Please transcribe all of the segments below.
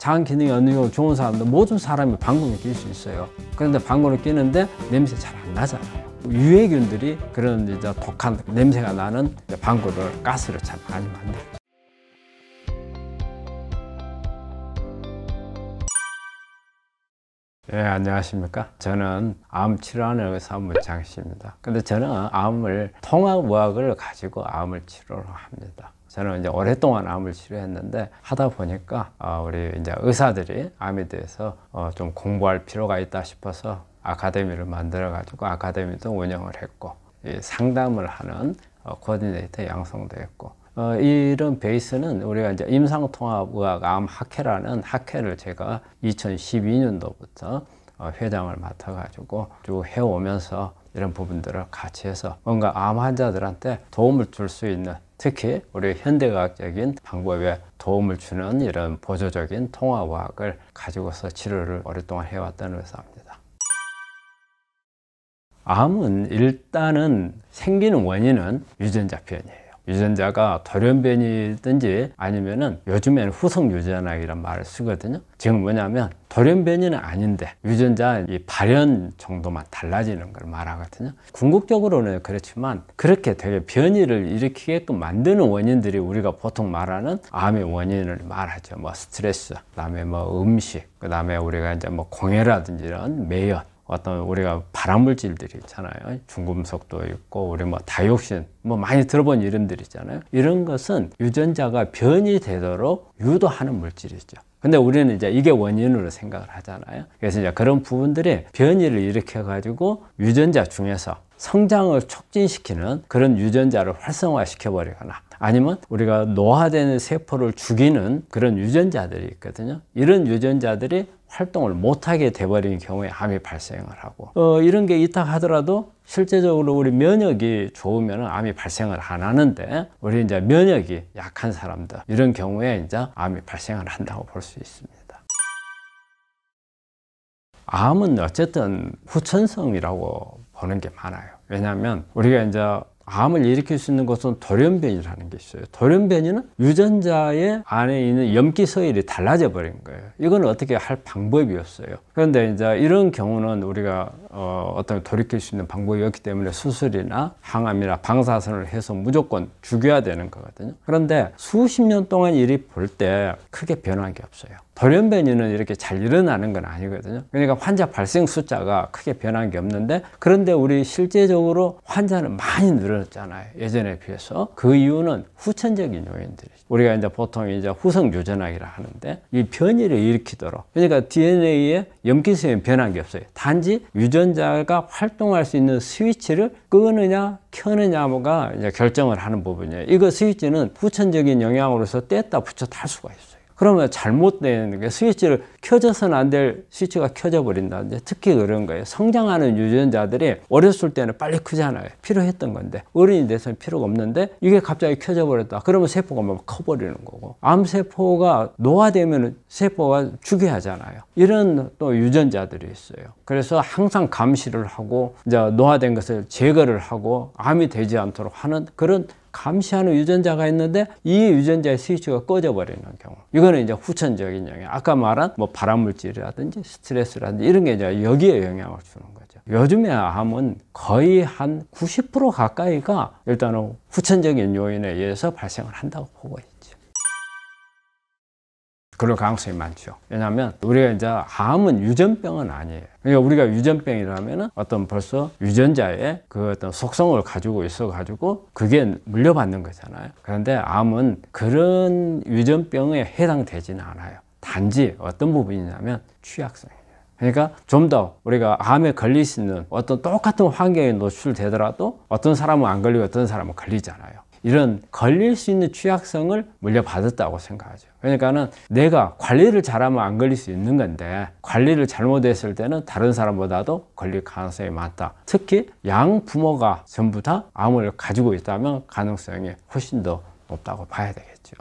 장 기능이 어느 정도 좋은 사람들, 모든 사람이 방광을 낄 수 있어요. 그런데 방광을 끼는데 냄새 잘 안 나잖아요. 유해균들이 그런 이제 독한 냄새가 나는 방구를, 가스를 참 많이 만들죠. 예, 안녕하십니까. 저는 암 치료하는 의사 문창 씨입니다. 근데 저는 암을 통합의학을 가지고 암을 치료를 합니다. 저는 이제 오랫동안 암을 치료했는데 하다 보니까 우리 이제 의사들이 암에 대해서 좀 공부할 필요가 있다 싶어서 아카데미를 만들어 가지고 아카데미도 운영을 했고, 상담을 하는 코디네이터 양성도 했고, 이런 베이스는 우리가 이제 임상통합의학 암학회라는 학회를 제가 2012년도부터 회장을 맡아가지고 쭉 해오면서 이런 부분들을 같이 해서 뭔가 암 환자들한테 도움을 줄 수 있는, 특히 우리 현대과학적인 방법에 도움을 주는 이런 보조적인 통합의학을 가지고서 치료를 오랫동안 해왔다는 의사입니다. 암은 일단은 생기는 원인은 유전자 변이에요. 유전자가 돌연변이든지 아니면은 요즘에는 후속 유전학이란 말을 쓰거든요. 지금 뭐냐면 돌연변이는 아닌데 유전자 이 발현 정도만 달라지는 걸 말하거든요. 궁극적으로는 그렇지만 그렇게 되게 변이를 일으키게끔 만드는 원인들이 우리가 보통 말하는 암의 원인을 말하죠. 뭐 스트레스, 그다음에 뭐 음식, 그다음에 우리가 이제 뭐 공해라든지 이런 매연, 어떤 우리가 발암물질들이 있잖아요. 중금속도 있고, 우리 뭐 다이옥신, 뭐 많이 들어본 이름들 있잖아요. 이런 것은 유전자가 변이되도록 유도하는 물질이죠. 근데 우리는 이제 이게 원인으로 생각을 하잖아요. 그래서 이제 그런 부분들이 변이를 일으켜 가지고 유전자 중에서 성장을 촉진시키는 그런 유전자를 활성화시켜 버리거나, 아니면 우리가 노화되는 세포를 죽이는 그런 유전자들이 있거든요. 이런 유전자들이 활동을 못하게 돼버린 경우에 암이 발생을 하고, 이런 게 있다 하더라도 실제적으로 우리 면역이 좋으면 암이 발생을 안 하는데, 우리 이제 면역이 약한 사람들, 이런 경우에 이제 암이 발생을 한다고 볼 수 있습니다. 암은 어쨌든 후천성이라고 보는 게 많아요. 왜냐하면 우리가 이제 암을 일으킬 수 있는 것은 돌연변이라는 게 있어요. 돌연변이는 유전자의 안에 있는 염기 서열이 달라져 버린 거예요. 이건 어떻게 할 방법이 없어요. 그런데 이제 이런 경우는 우리가 어떤 돌이킬 수 있는 방법이 없기 때문에 수술이나 항암이나 방사선을 해서 무조건 죽여야 되는 거거든요. 그런데 수십 년 동안 일이 볼 때 크게 변한 게 없어요. 돌연변이는 이렇게 잘 일어나는 건 아니거든요. 그러니까 환자 발생 숫자가 크게 변한 게 없는데, 그런데 우리 실제적으로 환자는 많이 늘었잖아요. 예전에 비해서. 그 이유는 후천적인 요인들이죠. 우리가 이제 보통 이제 후속 유전학이라 하는데, 이 변이를 일으키도록, 그러니까 DNA에 염기성이 변한 게 없어요. 단지 유전자가 활동할 수 있는 스위치를 끄느냐 켜느냐가 이제 결정을 하는 부분이에요. 이거 스위치는 후천적인 영향으로서 뗐다 붙였다 할 수가 있어요. 그러면 잘못된 게, 스위치를 켜져서는 안 될 스위치가 켜져 버린다든지, 특히 그런 거예요. 성장하는 유전자들이 어렸을 때는 빨리 크잖아요. 필요했던 건데, 어른이 돼서는 필요가 없는데 이게 갑자기 켜져 버렸다. 그러면 세포가 막 커버리는 거고, 암세포가 노화되면 세포가 죽여야 하잖아요. 이런 또 유전자들이 있어요. 그래서 항상 감시를 하고, 이제 노화된 것을 제거를 하고 암이 되지 않도록 하는 그런 감시하는 유전자가 있는데, 이 유전자의 스위치가 꺼져 버리는 경우, 이거는 이제 후천적인 영향. 아까 말한 뭐 발암물질이라든지 스트레스라든지 이런 게 이제 여기에 영향을 주는 거죠. 요즘에 암은 거의 한 90% 가까이가 일단은 후천적인 요인에 의해서 발생을 한다고 보고 있죠. 그럴 가능성이 많죠. 왜냐하면 우리가 이제 암은 유전병은 아니에요. 그러니까 우리가 유전병이라면은 어떤 벌써 유전자의 그 어떤 속성을 가지고 있어가지고 그게 물려받는 거잖아요. 그런데 암은 그런 유전병에 해당되지는 않아요. 단지 어떤 부분이냐면 취약성이에요. 그러니까 좀 더 우리가 암에 걸릴 수 있는 어떤 똑같은 환경에 노출되더라도 어떤 사람은 안 걸리고 어떤 사람은 걸리잖아요. 이런 걸릴 수 있는 취약성을 물려받았다고 생각하죠. 그러니까는 내가 관리를 잘하면 안 걸릴 수 있는 건데, 관리를 잘못했을 때는 다른 사람보다도 걸릴 가능성이 많다. 특히 양 부모가 전부 다 암을 가지고 있다면 가능성이 훨씬 더 높다고 봐야 되겠죠.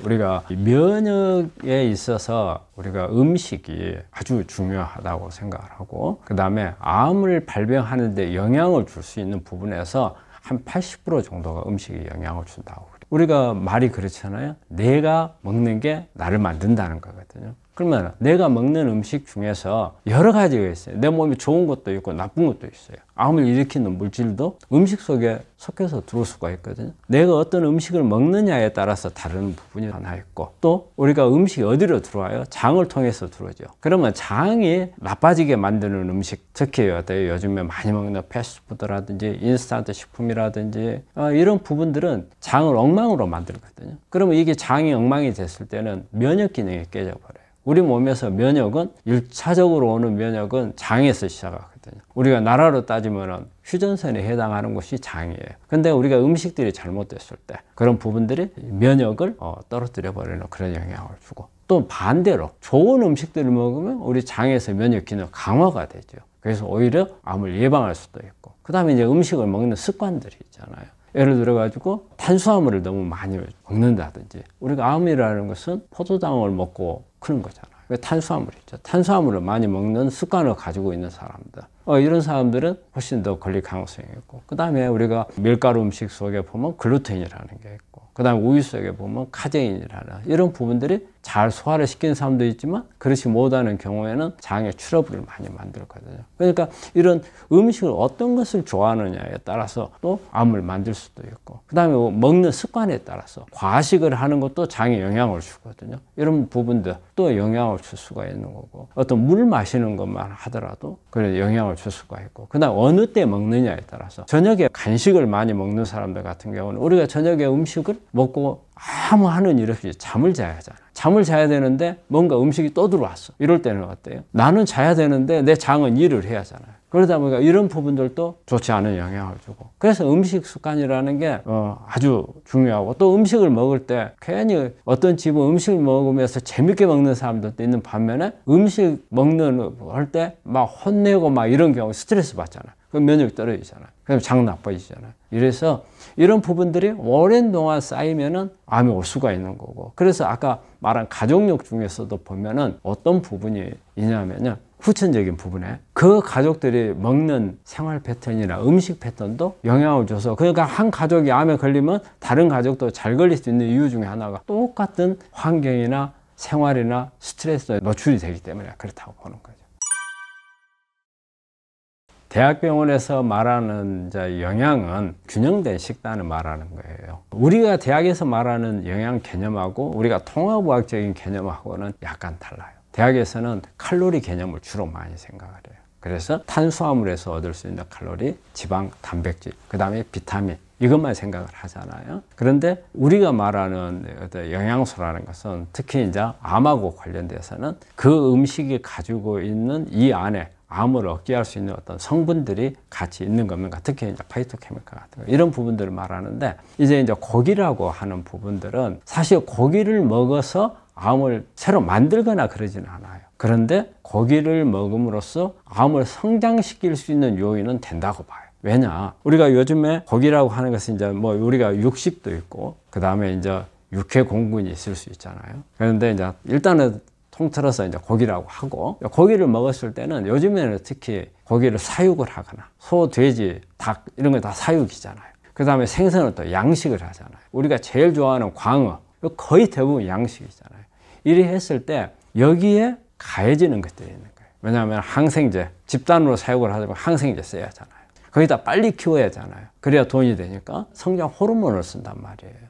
우리가 면역에 있어서 우리가 음식이 아주 중요하다고 생각을 하고, 그 다음에 암을 발병하는 데 영향을 줄 수 있는 부분에서 한 80% 정도가 음식이 영향을 준다고 그래요. 우리가 말이 그렇잖아요. 내가 먹는 게 나를 만든다는 거거든요. 그러면 내가 먹는 음식 중에서 여러 가지가 있어요. 내 몸에 좋은 것도 있고 나쁜 것도 있어요. 암을 일으키는 물질도 음식 속에 섞여서 들어올 수가 있거든요. 내가 어떤 음식을 먹느냐에 따라서 다른 부분이 하나 있고, 또 우리가 음식이 어디로 들어와요? 장을 통해서 들어오죠. 그러면 장이 나빠지게 만드는 음식, 특히 요즘에 많이 먹는 패스트푸드라든지 인스턴트 식품이라든지 이런 부분들은 장을 엉망으로 만들거든요. 그러면 이게 장이 엉망이 됐을 때는 면역 기능이 깨져버려요. 우리 몸에서 면역은 1차적으로 오는 면역은 장에서 시작하거든요. 우리가 나라로 따지면 휴전선에 해당하는 곳이 장이에요. 근데 우리가 음식들이 잘못됐을 때 그런 부분들이 면역을 떨어뜨려 버리는 그런 영향을 주고, 또 반대로 좋은 음식들을 먹으면 우리 장에서 면역 기능 강화가 되죠. 그래서 오히려 암을 예방할 수도 있고, 그 다음에 이제 음식을 먹는 습관들이 있잖아요. 예를 들어 가지고 탄수화물을 너무 많이 먹는다든지, 우리가 암이라는 것은 포도당을 먹고 그런 거잖아요. 탄수화물이죠. 탄수화물을 많이 먹는 습관을 가지고 있는 사람들, 이런 사람들은 훨씬 더 걸릴 가능성이 있고, 그 다음에 우리가 밀가루 음식 속에 보면 글루텐이라는 게 있고, 그 다음에 우유 속에 보면 카제인이라는 이런 부분들이 잘 소화를 시키는 사람도 있지만 그렇지 못하는 경우에는 장에 트러블을 많이 만들거든요. 그러니까 이런 음식을 어떤 것을 좋아하느냐에 따라서 또 암을 만들 수도 있고, 그 다음에 먹는 습관에 따라서 과식을 하는 것도 장에 영향을 주거든요. 이런 부분들 또 영향을 줄 수가 있는 거고, 어떤 물 마시는 것만 하더라도 그래 영향을 줄 수가 있고, 그 다음 어느 때 먹느냐에 따라서 저녁에 간식을 많이 먹는 사람들 같은 경우는 우리가 저녁에 음식을 먹고 아무 하는 일 없이 잠을 자야 하잖아요. 잠을 자야 되는데 뭔가 음식이 또 들어왔어. 이럴 때는 어때요? 나는 자야 되는데 내 장은 일을 해야 하잖아요. 그러다 보니까 이런 부분들도 좋지 않은 영향을 주고, 그래서 음식 습관이라는 게 아주 중요하고, 또 음식을 먹을 때 괜히 어떤 집은 음식을 먹으면서 재밌게 먹는 사람들도 있는 반면에 음식 먹는 할 때 막 혼내고 막 이런 경우 스트레스 받잖아요. 그럼 면역이 떨어지잖아요. 그럼 장 나빠지잖아요. 이래서 이런 부분들이 오랜 동안 쌓이면은 암이 올 수가 있는 거고, 그래서 아까 말한 가족력 중에서도 보면은 어떤 부분이 있냐면요, 후천적인 부분에 그 가족들이 먹는 생활 패턴이나 음식 패턴도 영향을 줘서, 그러니까 한 가족이 암에 걸리면 다른 가족도 잘 걸릴 수 있는 이유 중에 하나가 똑같은 환경이나 생활이나 스트레스에 노출이 되기 때문에 그렇다고 보는 거죠. 대학병원에서 말하는 영양은 균형된 식단을 말하는 거예요. 우리가 대학에서 말하는 영양 개념하고 우리가 통합의학적인 개념하고는 약간 달라요. 대학에서는 칼로리 개념을 주로 많이 생각을 해요. 그래서 탄수화물에서 얻을 수 있는 칼로리, 지방, 단백질, 그 다음에 비타민, 이것만 생각을 하잖아요. 그런데 우리가 말하는 영양소라는 것은 특히 이제 암하고 관련돼서는 그 음식이 가지고 있는 이 안에 암을 얻게 할 수 있는 어떤 성분들이 같이 있는 겁니다. 특히 이제 파이토케미컬 같은 거, 이런 부분들을 말하는데, 이제 고기라고 하는 부분들은 사실 고기를 먹어서 암을 새로 만들거나 그러지는 않아요. 그런데 고기를 먹음으로써 암을 성장시킬 수 있는 요인은 된다고 봐요. 왜냐? 우리가 요즘에 고기라고 하는 것은 이제 우리가 육식도 있고, 그 다음에 이제 육회 공군이 있을 수 있잖아요. 그런데 이제 일단은 통틀어서 이제 고기라고 하고, 고기를 먹었을 때는 요즘에는 특히 고기를 사육을 하거나 소, 돼지, 닭 이런 거 다 사육이잖아요. 그 다음에 생선은 또 양식을 하잖아요. 우리가 제일 좋아하는 광어, 거의 대부분 양식이잖아요. 이렇게 했을 때 여기에 가해지는 것들이 있는 거예요. 왜냐하면 항생제, 집단으로 사육을 하려면 항생제 써야 하잖아요. 거기다 빨리 키워야 하잖아요. 그래야 돈이 되니까 성장 호르몬을 쓴단 말이에요.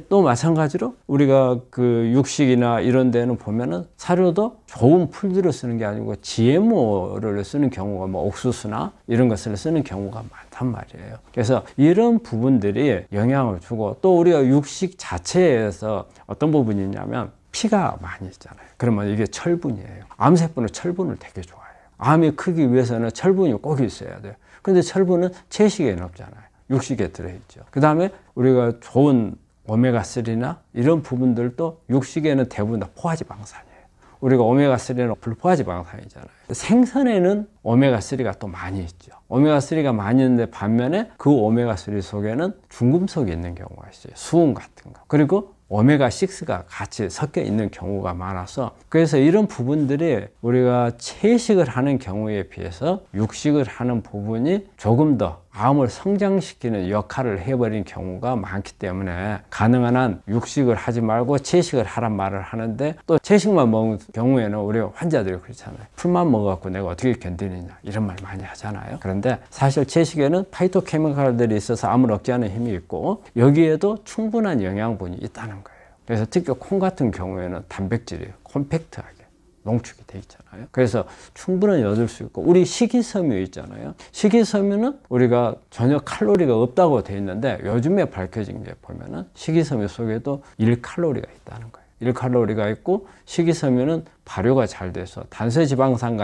또 마찬가지로 우리가 그 육식이나 이런 데는 보면은 사료도 좋은 풀들을 쓰는 게 아니고 GMO를 쓰는 경우가 옥수수나 이런 것을 쓰는 경우가 많단 말이에요. 그래서 이런 부분들이 영향을 주고, 또 우리가 육식 자체에서 어떤 부분이 있냐면 피가 많이 있잖아요. 그러면 이게 철분이에요. 암세포는 철분을 되게 좋아해요. 암이 크기 위해서는 철분이 꼭 있어야 돼요. 근데 철분은 채식에는 없잖아요. 육식에 들어있죠. 그 다음에 우리가 좋은 오메가3나 이런 부분들도 육식에는 대부분 다 포화지방산이에요. 우리가 오메가3는 불포화지방산이잖아요. 생선에는 오메가3가 또 많이 있죠. 오메가3가 많이 있는데 반면에 그 오메가3 속에는 중금속이 있는 경우가 있어요. 수은 같은 거. 그리고 오메가6가 같이 섞여 있는 경우가 많아서, 그래서 이런 부분들이 우리가 채식을 하는 경우에 비해서 육식을 하는 부분이 조금 더 암을 성장시키는 역할을 해버린 경우가 많기 때문에 가능한 한 육식을 하지 말고 채식을 하란 말을 하는데, 또 채식만 먹는 경우에는 우리 환자들이 그렇잖아요. 풀만 먹어갖고 내가 어떻게 견디느냐 이런 말 많이 하잖아요. 그런데 사실 채식에는 파이토케미칼들이 있어서 암을 억제하는 힘이 있고 여기에도 충분한 영양분이 있다는 거예요. 그래서 특히 콩 같은 경우에는 단백질이 콤팩트하게 농축이 돼 있잖아요. 그래서 충분히 얻을 수 있고, 우리 식이섬유 있잖아요. 식이섬유는 우리가 전혀 칼로리가 없다고 돼 있는데 요즘에 밝혀진 게 보면은 식이섬유 속에도 1칼로리가 있다는 거예요. 1칼로리가 있고, 식이섬유는 발효가 잘 돼서 단세지방산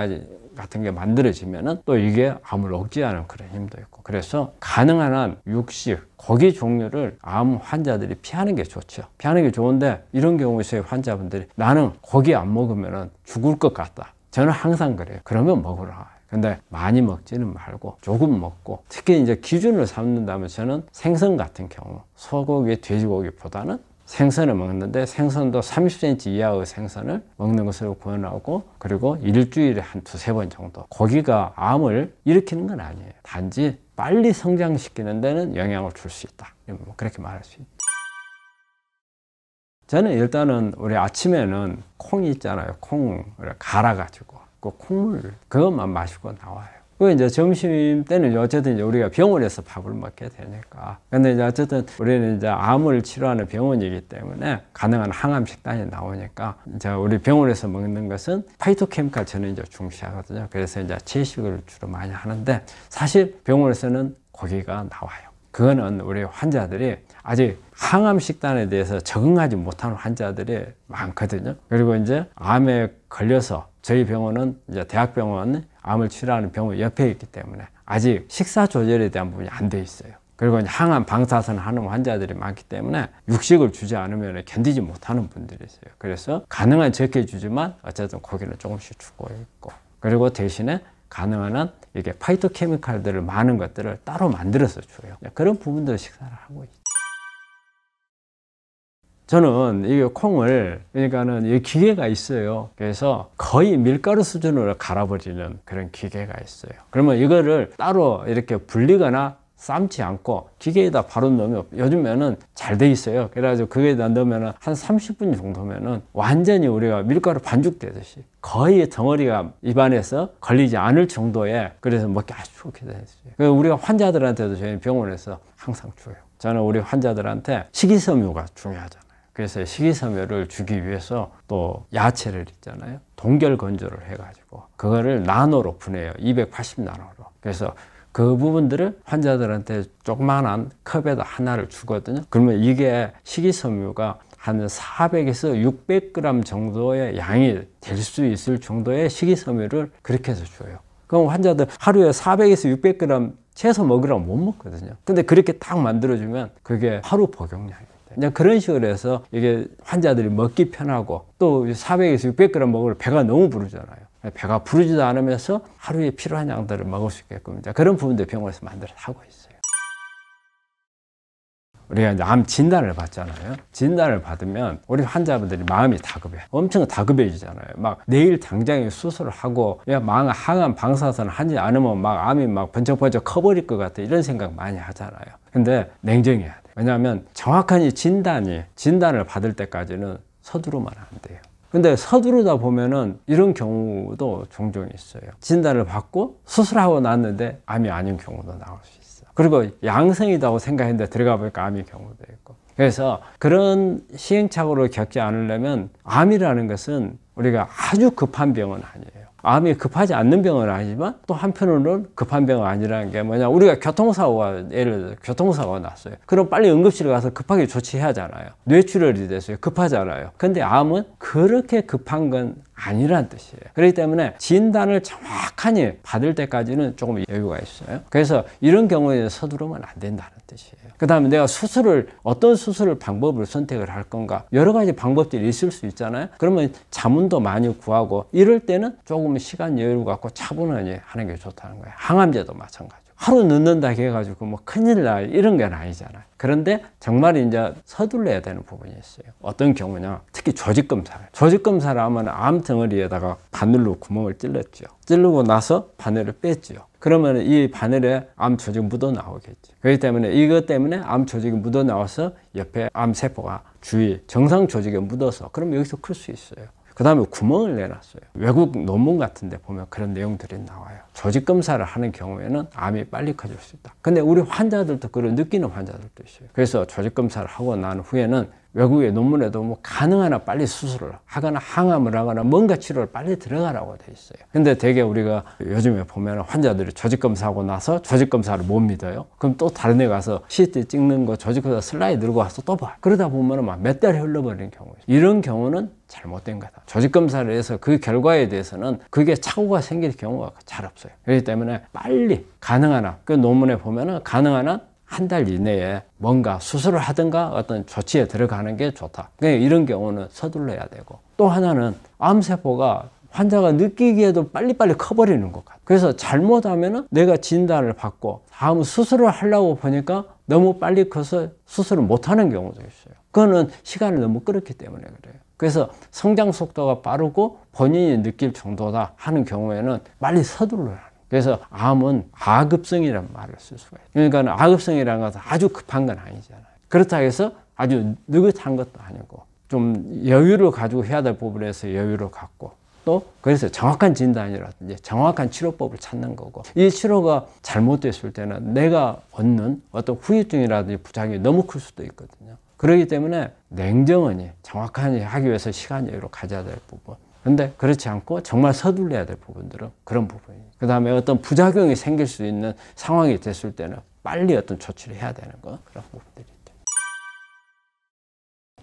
같은 게 만들어지면은 또 이게 암을 억제하는 그런 힘도 있고, 그래서 가능한 한 육식, 고기 종류를 암 환자들이 피하는 게 좋죠. 피하는 게 좋은데, 이런 경우에 환자분들이 나는 고기 안 먹으면 죽을 것 같다. 저는 항상 그래요. 그러면 먹으라. 근데 많이 먹지는 말고 조금 먹고, 특히 이제 기준을 삼는다면 저는 생선 같은 경우, 소고기, 돼지고기보다는 생선을 먹는데, 생선도 30cm 이하의 생선을 먹는 것을 권하고, 그리고 일주일에 한 두세 번 정도. 고기가 암을 일으키는 건 아니에요. 단지 빨리 성장시키는 데는 영향을 줄 수 있다. 그렇게 말할 수 있다. 저는 일단은 우리 아침에는 콩이 있잖아요. 콩을 갈아가지고 그 콩물 그것만 마시고 나와요. 그 이제 점심 때는 어쨌든 이제 우리가 병원에서 밥을 먹게 되니까. 근데 이제 어쨌든 우리는 이제 암을 치료하는 병원이기 때문에 가능한 항암 식단이 나오니까, 이제 우리 병원에서 먹는 것은 파이토케미칼 저는 이제 중시하거든요. 그래서 이제 채식을 주로 많이 하는데, 사실 병원에서는 고기가 나와요. 그거는 우리 환자들이 아직 항암 식단에 대해서 적응하지 못하는 환자들이 많거든요. 그리고 이제 암에 걸려서 저희 병원은 이제 대학병원 암을 치료하는 병원 옆에 있기 때문에 아직 식사 조절에 대한 부분이 안 돼 있어요. 그리고 이제 항암 방사선 하는 환자들이 많기 때문에 육식을 주지 않으면 견디지 못하는 분들이 있어요. 그래서 가능한 적게 주지만 어쨌든 고기는 조금씩 주고 있고, 그리고 대신에 가능한 한 이게 파이토케미칼들을 많은 것들을 따로 만들어서 줘요. 그런 부분들 식사를 하고 있죠. 저는 이 콩을, 그러니까는 이 기계가 있어요. 그래서 거의 밀가루 수준으로 갈아버리는 그런 기계가 있어요. 그러면 이거를 따로 이렇게 불리거나 삶지 않고 기계에다 바로 넣으면, 요즘에는 잘 돼 있어요. 그래가지고 그게다 넣으면 한 30분 정도면은 완전히 우리가 밀가루 반죽되듯이 거의 덩어리가 입안에서 걸리지 않을 정도의, 그래서 먹기 아주 좋게 돼 있어요. 우리가 환자들한테도 저희 병원에서 항상 줘요. 저는 우리 환자들한테 식이섬유가 중요하잖아요. 그래서 식이섬유를 주기 위해서 또 야채를 있잖아요. 동결 건조를 해가지고 그거를 나노로 분해해요. 280나노로. 그래서 그 부분들을 환자들한테 조그만한 컵에다 하나를 주거든요. 그러면 이게 식이섬유가 한 400에서 600g 정도의 양이 될 수 있을 정도의 식이섬유를 그렇게 해서 줘요. 그럼 환자들 하루에 400에서 600g 채소 먹으라고 못 먹거든요. 근데 그렇게 딱 만들어주면 그게 하루 복용량이에요. 이제 그런 식으로 해서 이게 환자들이 먹기 편하고, 또 400에서 600g 먹으면 배가 너무 부르잖아요. 배가 부르지도 않으면서 하루에 필요한 양들을 먹을 수 있게끔 그런 부분들 병원에서 만들어서 하고 있어요. 우리가 이제 암 진단을 받잖아요. 진단을 받으면 우리 환자분들이 마음이 다급해. 엄청 다급해지잖아요. 막 내일 당장에 수술을 하고 항암 방사선 하지 않으면 막 암이 막 번쩍번쩍 커버릴 것 같아. 이런 생각 많이 하잖아요. 근데 냉정해야 돼. 왜냐하면 정확한 이 진단을 받을 때까지는 서두르면 안 돼요. 근데 서두르다 보면은 이런 경우도 종종 있어요. 진단을 받고 수술하고 났는데 암이 아닌 경우도 나올 수 있어요. 그리고 양성이라고 생각했는데 들어가 보니까 암이 경우도 있고. 그래서 그런 시행착오를 겪지 않으려면, 암이라는 것은 우리가 아주 급한 병은 아니에요. 암이 급하지 않는 병은 아니지만 또 한편으로는 급한 병은 아니라는 게 뭐냐, 우리가 예를 들어 교통사고가 났어요. 그럼 빨리 응급실에 가서 급하게 조치해야 하잖아요. 뇌출혈이 됐어요. 급하잖아요. 근데 암은 그렇게 급한 건 아니란 뜻이에요. 그렇기 때문에 진단을 정확하게 받을 때까지는 조금 여유가 있어요. 그래서 이런 경우에 서두르면 안 된다는 뜻이에요. 그 다음에 내가 어떤 수술 방법을 선택을 할 건가, 여러 가지 방법들이 있을 수 있잖아요. 그러면 자문도 많이 구하고, 이럴 때는 조금 시간 여유를 갖고 차분하게 하는 게 좋다는 거예요. 항암제도 마찬가지고. 하루 늦는다 해가지고 뭐 큰일 나 이런 건 아니잖아요. 그런데 정말 이제 서둘러야 되는 부분이 있어요. 어떤 경우냐, 특히 조직검사를 하면 암 덩어리에다가 바늘로 구멍을 찔렀죠. 찌르고 나서 바늘을 뺐죠. 그러면 이 바늘에 암 조직이 묻어 나오겠죠. 그렇기 때문에 이것 때문에 암 조직이 묻어 나와서 옆에 암세포가 주위 정상 조직에 묻어서 그럼 여기서 클 수 있어요. 그 다음에 구멍을 내놨어요. 외국 논문 같은 데 보면 그런 내용들이 나와요. 조직검사를 하는 경우에는 암이 빨리 커질 수 있다. 근데 우리 환자들도 그걸 느끼는 환자들도 있어요. 그래서 조직검사를 하고 난 후에는 외국의 논문에도 뭐 가능한 한 빨리 수술을 하거나 항암을 하거나 뭔가 치료를 빨리 들어가라고 돼 있어요. 근데 되게 우리가 요즘에 보면 환자들이 조직검사하고 나서 조직검사를 못 믿어요. 그럼 또 다른 데 가서 CT 찍는 거 조직검사 슬라이드 들고 와서 또 봐. 그러다 보면 막 몇 달이 흘러버리는 경우예요. 이런 경우는 잘못된 거다. 조직검사를 해서 그 결과에 대해서는 그게 착오가 생길 경우가 잘 없어요. 그렇기 때문에 빨리 가능한 한, 그 논문에 보면은 가능한 한 한 달 이내에 뭔가 수술을 하든가 어떤 조치에 들어가는 게 좋다. 그러니까 이런 경우는 서둘러야 되고, 또 하나는 암세포가 환자가 느끼기에도 빨리빨리 커버리는 것 같아요. 그래서 잘못하면은 내가 진단을 받고 다음 수술을 하려고 보니까 너무 빨리 커서 수술을 못하는 경우도 있어요. 그거는 시간을 너무 끌었기 때문에 그래요. 그래서 성장 속도가 빠르고 본인이 느낄 정도다 하는 경우에는 빨리 서둘러야 해요. 그래서 암은 아급성이라는 말을 쓸 수가 있어요. 그러니까 아급성이라는 것은 아주 급한 건 아니잖아요. 그렇다고 해서 아주 느긋한 것도 아니고 좀 여유를 가지고 해야 될 부분에서 여유를 갖고, 또 그래서 정확한 진단이라든지 정확한 치료법을 찾는 거고, 이 치료가 잘못됐을 때는 내가 얻는 어떤 후유증이라든지 부작용이 너무 클 수도 있거든요. 그렇기 때문에 냉정하게 정확하게 하기 위해서 시간 여유를 가져야 될 부분, 근데 그렇지 않고 정말 서둘러야 될 부분들은 그런 부분이에요. 그 다음에 어떤 부작용이 생길 수 있는 상황이 됐을 때는 빨리 어떤 조치를 해야 되는 거, 그런 부분들이 있죠.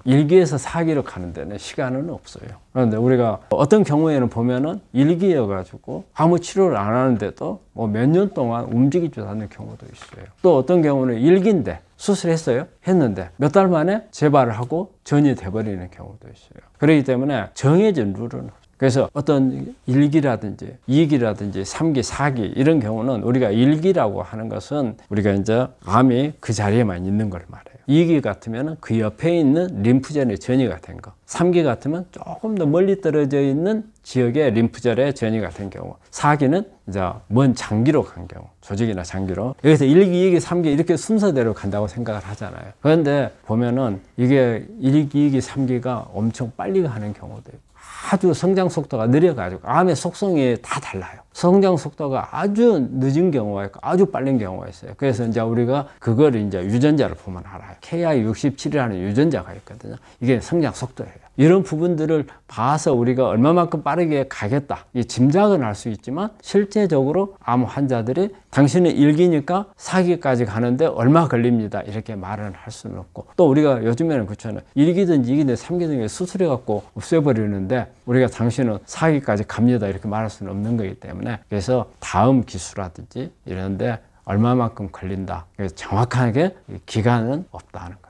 1기에서 4기로 가는 데는 시간은 없어요. 그런데 우리가 어떤 경우에는 보면은 1기여가지고 아무 치료를 안 하는데도 뭐 몇 년 동안 움직이지도 않는 경우도 있어요. 또 어떤 경우는 1기인데 수술했어요? 했는데 몇 달 만에 재발을 하고 전이 돼버리는 경우도 있어요. 그렇기 때문에 정해진 룰은 없어요. 그래서 어떤 1기라든지 2기라든지 3기, 4기 이런 경우는 우리가 1기라고 하는 것은 우리가 이제 암이 그 자리에만 있는 걸 말해요. 2기 같으면 그 옆에 있는 림프절의 전이가 된 거. 3기 같으면 조금 더 멀리 떨어져 있는 지역의 림프절의 전이가 된 경우. 4기는 이제 먼 장기로 간 경우. 조직이나 장기로. 여기서 1기, 2기, 3기 이렇게 순서대로 간다고 생각을 하잖아요. 그런데 보면은 이게 1기, 2기, 3기가 엄청 빨리 가는 경우도 있고, 아주 성장 속도가 느려가지고 암의 속성이 다 달라요. 성장 속도가 아주 늦은 경우가 있고 아주 빠른 경우가 있어요. 그래서 이제 우리가 그걸 이제 유전자를 보면 알아요. KI67이라는 유전자가 있거든요. 이게 성장 속도예요. 이런 부분들을 봐서 우리가 얼마만큼 빠르게 가겠다, 이 짐작은 할 수 있지만 실제적으로 암 환자들이 당신은 1기니까 4기까지 가는데 얼마 걸립니다 이렇게 말은 할 수는 없고, 또 우리가 요즘에는 그렇잖아요. 1기든 2기든 3기든 수술해갖고 없애버리는데 우리가 당신은 4기까지 갑니다 이렇게 말할 수는 없는 거기 때문에, 그래서 다음 기수라든지 이런데 얼마만큼 걸린다, 그래서 정확하게 기간은 없다는 겁니다.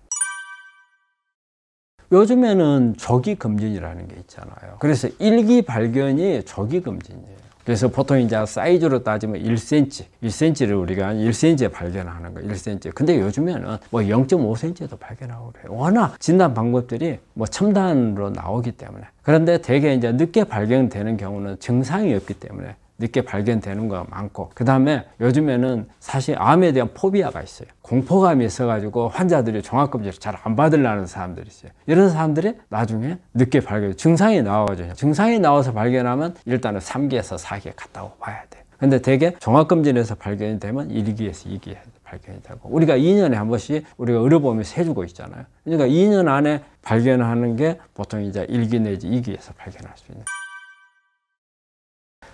요즘에는 조기검진이라는 게 있잖아요. 그래서 1기 발견이 조기검진이에요. 그래서 보통 이제 사이즈로 따지면 1cm를 우리가 1cm에 발견하는 거예요. 1cm. 근데 요즘에는 뭐 0.5cm도 발견하고 그래요. 워낙 진단 방법들이 뭐 첨단으로 나오기 때문에. 그런데 되게 이제 늦게 발견되는 경우는 증상이 없기 때문에 늦게 발견되는 거가 많고, 그 다음에 요즘에는 사실 암에 대한 포비아가 있어요. 공포감이 있어가지고 환자들이 종합검진을 잘 안 받으려는 사람들이 있어요. 이런 사람들이 나중에 늦게 발견, 증상이 나와가지고, 증상이 나와서 발견하면 일단은 3기에서 4기에 갔다고 봐야 돼요. 근데 대개 종합검진에서 발견이 되면 1기에서 2기에 발견이 되고, 우리가 2년에 한 번씩 우리가 의료보험에서 해주고 있잖아요. 그러니까 2년 안에 발견하는 게 보통 이제 1기 내지 2기에서 발견할 수 있는.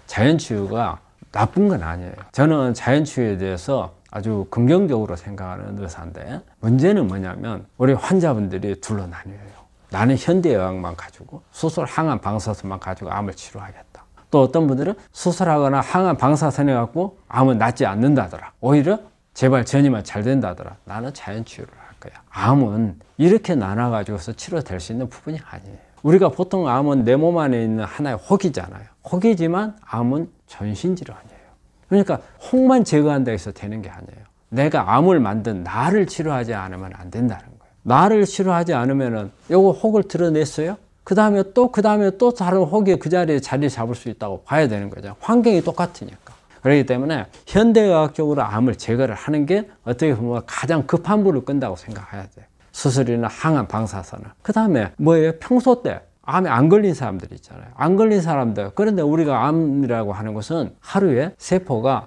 자연치유가 나쁜 건 아니에요. 저는 자연치유에 대해서 아주 긍정적으로 생각하는 의사인데, 문제는 뭐냐면 우리 환자분들이 둘로 나뉘어요. 나는 현대의학만 가지고 수술, 항암, 방사선만 가지고 암을 치료하겠다. 또 어떤 분들은 수술하거나 항암, 방사선을 갖고 암은 낫지 않는다더라. 오히려 재발 전이만 잘 된다더라. 나는 자연치유를 할 거야. 암은 이렇게 나눠가지고서 치료될 수 있는 부분이 아니에요. 우리가 보통 암은 내 몸 안에 있는 하나의 혹이잖아요. 혹이지만 암은 전신질환이에요. 그러니까 혹만 제거한다 해서 되는 게 아니에요. 내가 암을 만든 나를 치료하지 않으면 안 된다는 거예요. 나를 치료하지 않으면은 요거 혹을 드러냈어요? 그 다음에 또 다른 혹이 그 자리에 자리 잡을 수 있다고 봐야 되는 거죠. 환경이 똑같으니까. 그렇기 때문에 현대의학적으로 암을 제거를 하는 게 어떻게 보면 가장 급한 불을 끈다고 생각해야 돼요. 수술이나 항암 방사선을. 그 다음에 뭐예요? 평소 때 암에 안 걸린 사람들 있잖아요. 안 걸린 사람들. 그런데 우리가 암이라고 하는 것은 하루에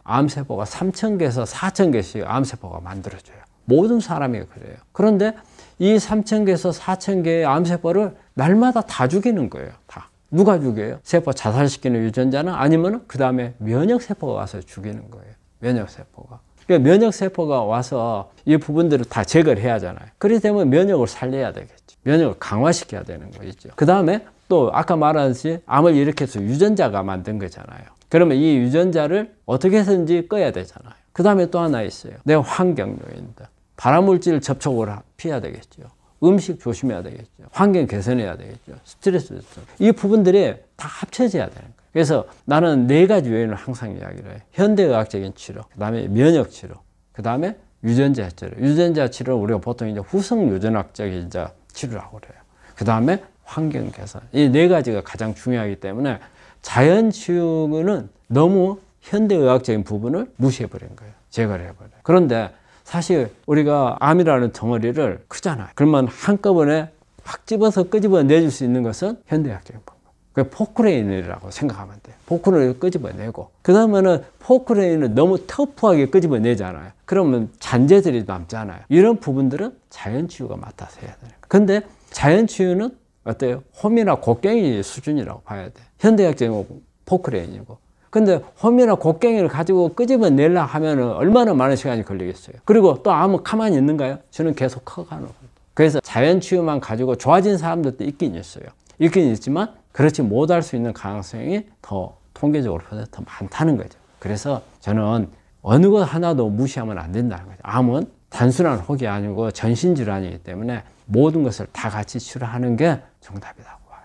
암세포가 3,000개에서 4,000개씩 암세포가 만들어져요. 모든 사람이 그래요. 그런데 이 3,000개에서 4,000개의 암세포를 날마다 다 죽이는 거예요. 다. 누가 죽여요? 세포 자살시키는 유전자는 아니면 그 다음에 면역세포가 와서 죽이는 거예요. 면역세포가. 그러니까 면역세포가 와서 이 부분들을 다 제거를 해야 하잖아요. 그렇기 때문에 면역을 살려야 되겠죠. 면역을 강화시켜야 되는 거죠. 그 다음에 또 아까 말하듯이 암을 일으켜서 유전자가 만든 거잖아요. 그러면 이 유전자를 어떻게 해서든지 꺼야 되잖아요. 그 다음에 또 하나 있어요. 내 환경 요인들. 발암물질 접촉을 피해야 되겠죠. 음식 조심해야 되겠죠. 환경 개선해야 되겠죠. 스트레스. 이 부분들이 다 합쳐져야 되는 거예요. 그래서 나는 4가지 요인을 항상 이야기를 해요. 현대의학적인 치료, 그 다음에 면역치료, 그 다음에 유전자 치료. 유전자 치료를 우리가 보통 이제 후성유전학적인 치료라고 그래요. 그 다음에 환경 개선. 이 4가지가 가장 중요하기 때문에 자연치유는 너무 현대의학적인 부분을 무시해버린 거예요. 제거를 해버려요. 그런데 사실 우리가 암이라는 덩어리를 크잖아요. 그러면 한꺼번에 확 집어서 끄집어 내줄 수 있는 것은 현대의학적인 방법. 그 포크레인이라고 생각하면 돼요. 포크레인을 끄집어내고 그 다음에는 포크레인을 너무 터프하게 끄집어내잖아요. 그러면 잔재들이 남잖아요. 이런 부분들은 자연치유가 맡아서 해야 되는 거예요. 근데 자연치유는 어때요? 홈이나 곡괭이 수준이라고 봐야 돼요. 현대의학적인 포크레인이고. 근데 홈이나 곡괭이를 가지고 끄집어내려 하면은 얼마나 많은 시간이 걸리겠어요. 그리고 또 암은 가만히 있는가요? 저는 계속 커가는 겁니다. 그래서 자연치유만 가지고 좋아진 사람들도 있긴 있어요. 있긴 있지만 그렇지 못할 수 있는 가능성이 더 통계적으로 더 많다는 거죠. 그래서 저는 어느 것 하나도 무시하면 안 된다는 거죠. 암은 단순한 혹이 아니고 전신질환이기 때문에 모든 것을 다 같이 치료하는 게 정답이라고 봐요.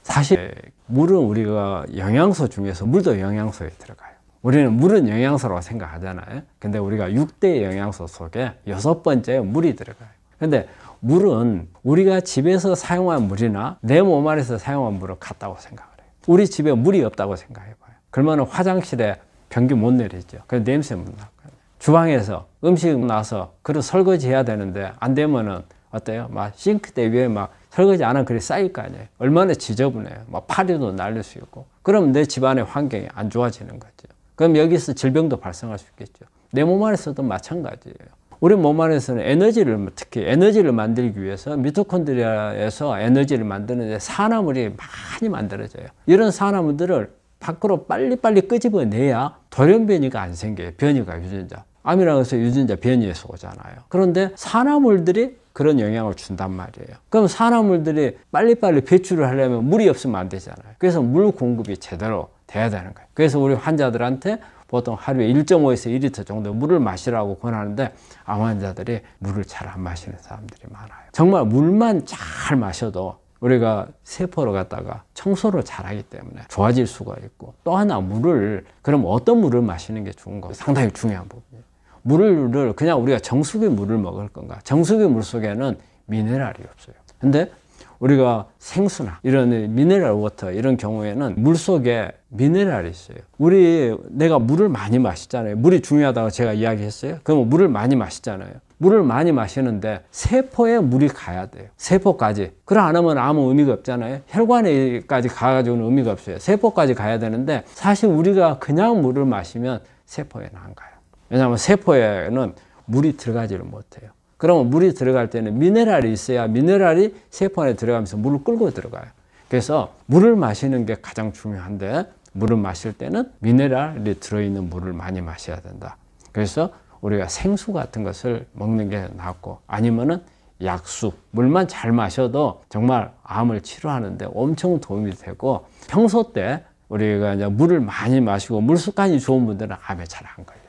사실 물은 우리가 영양소 중에서 물도 영양소에 들어가요. 우리는 물은 영양소라고 생각하잖아요. 근데 우리가 6대 영양소 속에 6번째 물이 들어가요. 근데 물은 우리가 집에서 사용한 물이나 내 몸 안에서 사용한 물은 같다고 생각을 해요. 우리 집에 물이 없다고 생각해봐요. 그러면 화장실에 변기 못 내리죠. 그래서 냄새 못 나거든요. 주방에서 음식 나서 그릇 설거지 해야 되는데 안 되면은 어때요? 막 싱크대 위에 막 설거지 안 하면 그래 쌓일 거 아니에요. 얼마나 지저분해요. 막 파리도 날릴 수 있고. 그럼 내 집안의 환경이 안 좋아지는 거죠. 그럼 여기서 질병도 발생할 수 있겠죠. 내 몸 안에서도 마찬가지예요. 우리 몸 안에서는 특히 에너지를 만들기 위해서 미토콘드리아에서 에너지를 만드는데 산화물이 많이 만들어져요. 이런 산화물들을 밖으로 빨리빨리 끄집어내야 돌연변이가 안 생겨요. 변이가 유전자. 암이라고 해서 유전자 변이에서 오잖아요. 그런데 산화물들이 그런 영향을 준단 말이에요. 그럼 산화물들이 빨리빨리 배출을 하려면 물이 없으면 안 되잖아요. 그래서 물 공급이 제대로 돼야 되는 거예요. 그래서 우리 환자들한테 보통 하루에 1.5에서 2리터 정도 물을 마시라고 권하는데 암 환자들이 물을 잘 안 마시는 사람들이 많아요. 정말 물만 잘 마셔도 우리가 세포를 갖다가 청소를 잘하기 때문에 좋아질 수가 있고, 또 하나 그럼 어떤 물을 마시는 게 좋은가 상당히 중요한 부분이에요. 물을 그냥 우리가 정수기 물을 먹을 건가? 정수기 물 속에는 미네랄이 없어요. 근데 우리가 생수나 이런 미네랄 워터 이런 경우에는 물 속에 미네랄이 있어요. 내가 물을 많이 마시잖아요. 물이 중요하다고 제가 이야기했어요. 그럼 물을 많이 마시잖아요. 물을 많이 마시는데 세포에 물이 가야 돼요. 세포까지. 그럼 안 하면 아무 의미가 없잖아요. 혈관에까지 가가지고는 의미가 없어요. 세포까지 가야 되는데 사실 우리가 그냥 물을 마시면 세포에는 안 가요. 왜냐하면 세포에는 물이 들어가지를 못해요. 그러면 물이 들어갈 때는 미네랄이 있어야 미네랄이 세포 안에 들어가면서 물을 끌고 들어가요. 그래서 물을 마시는 게 가장 중요한데, 물을 마실 때는 미네랄이 들어있는 물을 많이 마셔야 된다. 그래서 우리가 생수 같은 것을 먹는 게 낫고, 아니면은 약수, 물만 잘 마셔도 정말 암을 치료하는데 엄청 도움이 되고, 평소 때 우리가 이제 물을 많이 마시고 물 습관이 좋은 분들은 암에 잘 안 걸려요.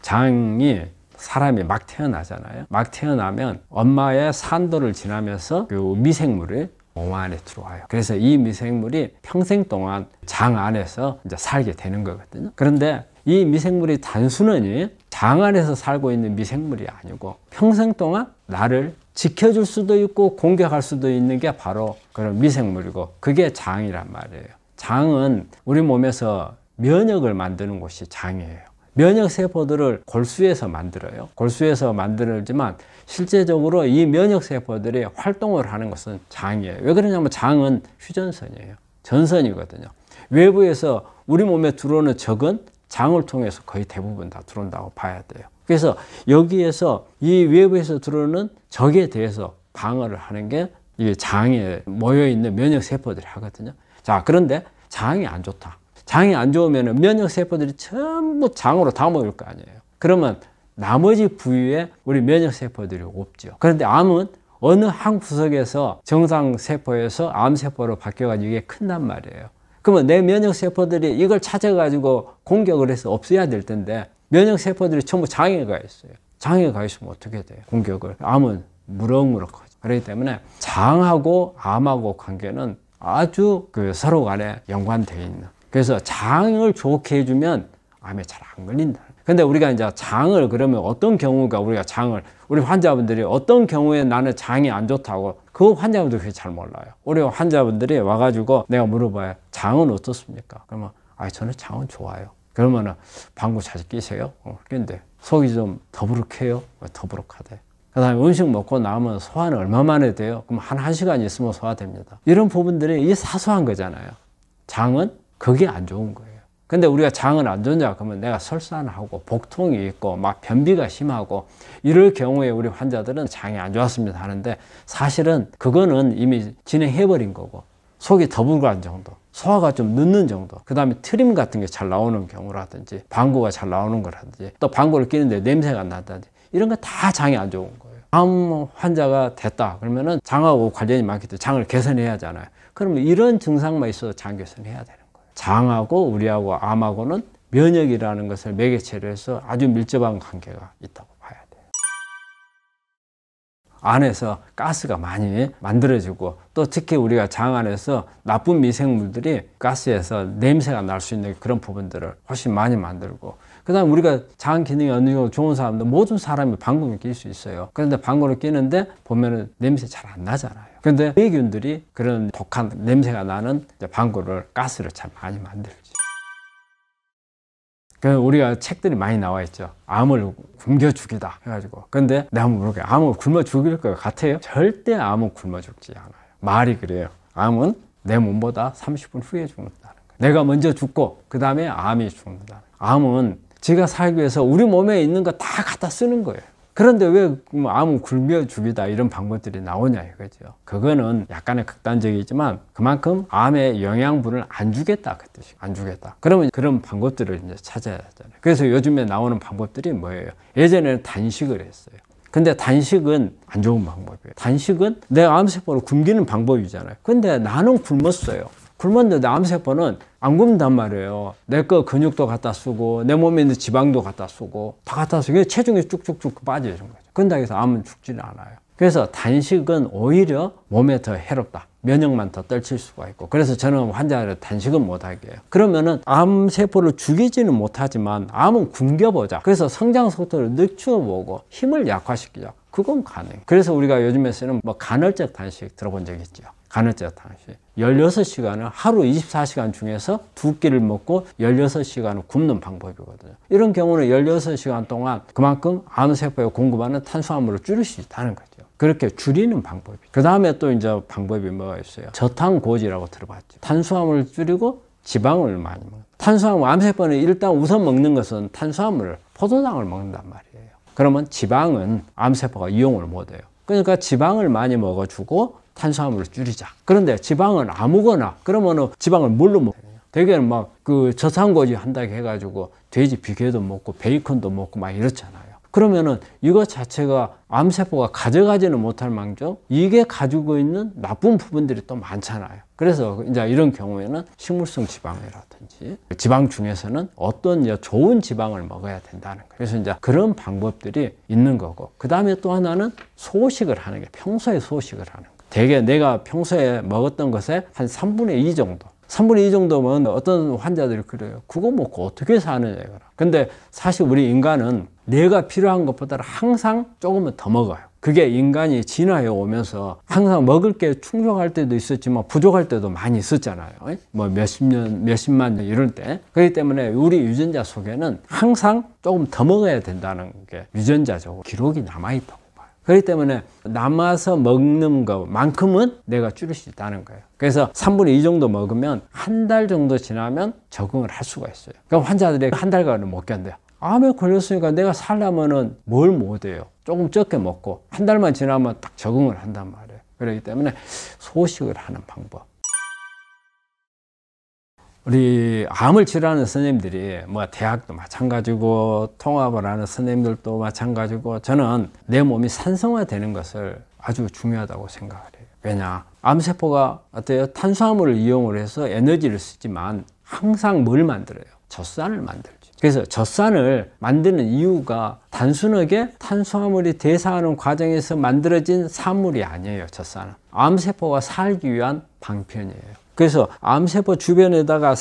장이 사람이 막 태어나잖아요. 막 태어나면 엄마의 산도를 지나면서 그 미생물이 몸 안에 들어와요. 그래서 이 미생물이 평생 동안 장 안에서 이제 살게 되는 거거든요. 그런데 이 미생물이 단순히 장 안에서 살고 있는 미생물이 아니고 평생 동안 나를 지켜줄 수도 있고 공격할 수도 있는 게 바로 그런 미생물이고, 그게 장이란 말이에요. 장은 우리 몸에서 면역을 만드는 곳이 장이에요. 면역 세포들을 골수에서 만들어요. 골수에서 만들지만 실제적으로 이 면역 세포들이 활동을 하는 것은 장이에요. 왜 그러냐면 장은 휴전선이에요. 전선이거든요. 외부에서 우리 몸에 들어오는 적은 장을 통해서 거의 대부분 다 들어온다고 봐야 돼요. 그래서 여기에서 이 외부에서 들어오는 적에 대해서 방어를 하는 게 이 장에 모여있는 면역 세포들이 하거든요. 자, 그런데 장이 안 좋다. 장이 안 좋으면 면역 세포들이 전부 장으로 다 모일 거 아니에요. 그러면 나머지 부위에 우리 면역 세포들이 없죠. 그런데 암은 어느 한 구석에서 정상 세포에서 암 세포로 바뀌어가지고 이게 큰단 말이에요. 그러면 내 면역 세포들이 이걸 찾아가지고 공격을 해서 없애야 될 텐데 면역 세포들이 전부 장에 가 있어요. 장에 가 있으면 어떻게 돼요? 공격을. 암은 무럭무럭하죠. 그렇기 때문에 장하고 암하고 관계는 아주 서로 간에 연관되어 있는. 그래서 장을 좋게 해주면 암에 잘 안 걸린다. 근데 우리가 이제 장을 그러면 어떤 경우가 우리가 장을, 우리 환자분들이 어떤 경우에 나는 장이 안 좋다고, 그 환자분들 그게 잘 몰라요. 우리 환자분들이 와가지고 내가 물어봐요. 장은 어떻습니까? 그러면 저는 장은 좋아요. 그러면은 방구 자주 끼세요? 근데 속이 좀 더부룩해요? 더부룩하대. 그 다음에 음식 먹고 나면 소화는 얼마 만에 돼요? 그럼 한 1시간 있으면 소화됩니다. 이런 부분들이 이게 사소한 거잖아요. 장은 그게 안 좋은 거예요. 근데 우리가 장은 안 좋냐? 그러면 내가 설산하고 복통이 있고 막 변비가 심하고 이럴 경우에 우리 환자들은 장이 안 좋았습니다 하는데, 사실은 그거는 이미 진행해버린 거고, 속이 더부룩한 정도, 소화가 좀 늦는 정도, 그 다음에 트림 같은 게 잘 나오는 경우라든지 방구가 잘 나오는 거라든지 또 방구를 끼는데 냄새가 난다든지 이런 거 다 장이 안 좋은 거예요. 암 환자가 됐다 그러면은 장하고 관련이 많기 때문에 장을 개선해야 하잖아요. 그러면 이런 증상만 있어도 장 개선해야 되는 거예요. 장하고 우리하고 암하고는 면역이라는 것을 매개체로 해서 아주 밀접한 관계가 있다고 봐야 돼요. 안에서 가스가 많이 만들어지고, 또 특히 우리가 장 안에서 나쁜 미생물들이 가스에서 냄새가 날 수 있는 그런 부분들을 훨씬 많이 만들고, 그 다음에 우리가 장 기능이 어느 정도 좋은 사람들, 모든 사람이 방구를 낄 수 있어요. 그런데 방구를 끼는데 보면은 냄새 잘 안 나잖아요. 근데 세균들이 그런 독한 냄새가 나는 방구를, 가스를 참 많이 만들죠. 우리가 책들이 많이 나와 있죠. 암을 굶겨 죽이다 해가지고. 근데 내가 한번 물어볼게요. 암을 굶어 죽일 것 같아요? 절대 암은 굶어 죽지 않아요. 말이 그래요. 암은 내 몸보다 30분 후에 죽는다는 거예요. 내가 먼저 죽고 그 다음에 암이 죽는다는 거예요. 암은 지가 살기 위해서 우리 몸에 있는 거 다 갖다 쓰는 거예요. 그런데 왜 암은 굶겨 죽이다 이런 방법들이 나오냐 이거죠. 그거는 약간의 극단적이지만 그만큼 암의 영양분을 안 주겠다 그 뜻이에요. 안 주겠다. 그러면 그런 방법들을 이제 찾아야 하잖아요. 그래서 요즘에 나오는 방법들이 뭐예요? 예전에는 단식을 했어요. 근데 단식은 안 좋은 방법이에요. 단식은 내 암세포를 굶기는 방법이잖아요. 근데 나는 굶었어요. 굶었는데 암세포는 안 굶는단 말이에요. 내 거 근육도 갖다 쓰고 내 몸에 있는 지방도 갖다 쓰고 다 갖다 쓰고 체중이 쭉쭉쭉 빠지는 거죠. 그런다고 해서 암은 죽지는 않아요. 그래서 단식은 오히려 몸에 더 해롭다. 면역만 더 떨칠 수가 있고, 그래서 저는 환자를 단식은 못하게 해요. 그러면은 암세포를 죽이지는 못하지만 암은 굶겨보자. 그래서 성장 속도를 늦춰보고 힘을 약화시키자. 그건 가능해요. 그래서 우리가 요즘에 쓰는 간헐적 단식 들어본 적 있죠. 간헐적 단식. 16시간을 하루 24시간 중에서 2끼를 먹고 16시간을 굶는 방법이거든요. 이런 경우는 16시간 동안 그만큼 암세포에 공급하는 탄수화물을 줄일 수 있다는 거죠. 그렇게 줄이는 방법이. 그 다음에 또 이제 방법이 뭐가 있어요? 저탄고지라고 들어봤죠. 탄수화물을 줄이고 지방을 많이 먹는. 탄수화물, 암세포는 일단 우선 먹는 것은 탄수화물을, 포도당을 먹는단 말이에요. 그러면 지방은 암세포가 이용을 못해요. 그러니까 지방을 많이 먹어주고 탄수화물을 줄이자. 그런데 지방은 아무거나, 그러면은 지방을 뭘로 먹어요? 대개는 저탄고지 한다고 해가지고 돼지 비계도 먹고 베이컨도 먹고 막 이렇잖아요. 그러면은 이것 자체가 암세포가 가져가지는 못할 망정 이게 가지고 있는 나쁜 부분들이 또 많잖아요. 그래서 이제 이런 경우에는 식물성 지방이라든지 지방 중에서는 어떤 좋은 지방을 먹어야 된다는 거예요. 그래서 이제 그런 방법들이 있는 거고, 그 다음에 또 하나는 소식을 하는 게, 평소에 소식을 하는 거. 대개 내가 평소에 먹었던 것의 한 3분의 2 정도. 3분의 2 정도면 어떤 환자들이 그래요. 그거 먹고 어떻게 사느냐 이거라. 근데 사실 우리 인간은 내가 필요한 것보다 항상 조금은 더 먹어요. 그게 인간이 진화해 오면서 항상 먹을 게 충족할 때도 있었지만 부족할 때도 많이 있었잖아요. 뭐 몇십만 년 이럴 때. 그렇기 때문에 우리 유전자 속에는 항상 조금 더 먹어야 된다는 게 유전자적으로 기록이 남아있다고 봐요. 그렇기 때문에 남아서 먹는 것만큼은 내가 줄일 수 있다는 거예요. 그래서 3분의 2 정도 먹으면 한 달 정도 지나면 적응을 할 수가 있어요. 그럼 환자들이 한 달간은 못 견뎌요. 암에 걸렸으니까 내가 살려면은 뭘 못해요. 조금 적게 먹고 한 달만 지나면 딱 적응을 한단 말이에요. 그렇기 때문에 소식을 하는 방법. 우리 암을 치료하는 선생님들이 뭐 대학도 마찬가지고 통합을 하는 선생님들도 마찬가지고 저는 내 몸이 산성화되는 것을 아주 중요하다고 생각을 해요. 왜냐? 암세포가 어때요? 탄수화물을 이용을 해서 에너지를 쓰지만 항상 뭘 만들어요? 젖산을 만들죠. 그래서 젖산을 만드는 이유가 단순하게 탄수화물이 대사하는 과정에서 만들어진 산물이 아니에요. 젖산은 암세포가 살기 위한 방편이에요. 그래서 암세포 주변에다가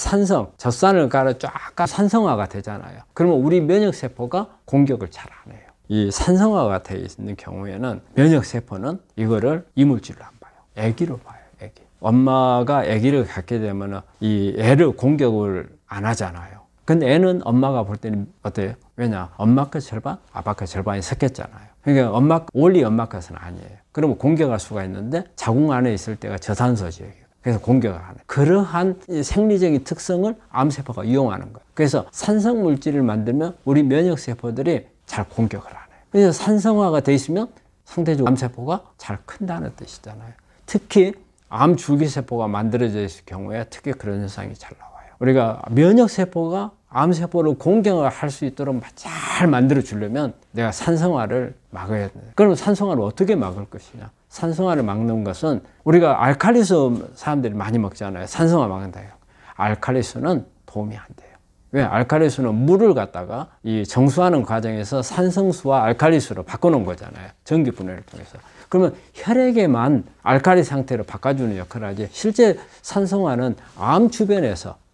젖산을 갈아 쫙 산성화가 되잖아요. 그러면 우리 면역세포가 공격을 잘 안 해요. 이 산성화가 되어 있는 경우에는 면역세포는 이거를 이물질로 안 봐요. 애기로 봐요. 애기. 엄마가 아기를 갖게 되면 이 애를 공격을 안 하잖아요. 근데 애는 엄마가 볼 때는 어때요? 왜냐? 엄마 것 절반, 아빠 것 절반이 섞였잖아요. 그러니까 원리 엄마 것은 아니에요. 그러면 공격할 수가 있는데 자궁 안에 있을 때가 저산소 지역이에요. 그래서 공격을 하는 그러한 생리적인 특성을 암세포가 이용하는 거예요. 그래서 산성 물질을 만들면 우리 면역세포들이 잘 공격을 안 해요. 그래서 산성화가 돼 있으면 상대적으로 암세포가 잘 큰다는 뜻이잖아요. 특히 암 줄기세포가 만들어져 있을 경우에 특히 그런 현상이 잘 나와요. 우리가 면역세포가 암세포를 공격을 할 수 있도록 잘 만들어 주려면 내가 산성화를 막아야 돼요. 그럼 산성화를 어떻게 막을 것이냐? 산성화를 막는 것은 우리가 알칼리수 사람들이 많이 먹잖아요. 산성화 막는다요. 알칼리수는 도움이 안 돼요. 왜? 알칼리수는 물을 갖다가 이 정수하는 과정에서 산성수와 알칼리수로 바꿔놓은 거잖아요. 전기분해를 통해서. 그러면 혈액에만 알칼리 상태로 바꿔주는 역할을 하지 실제 산성화는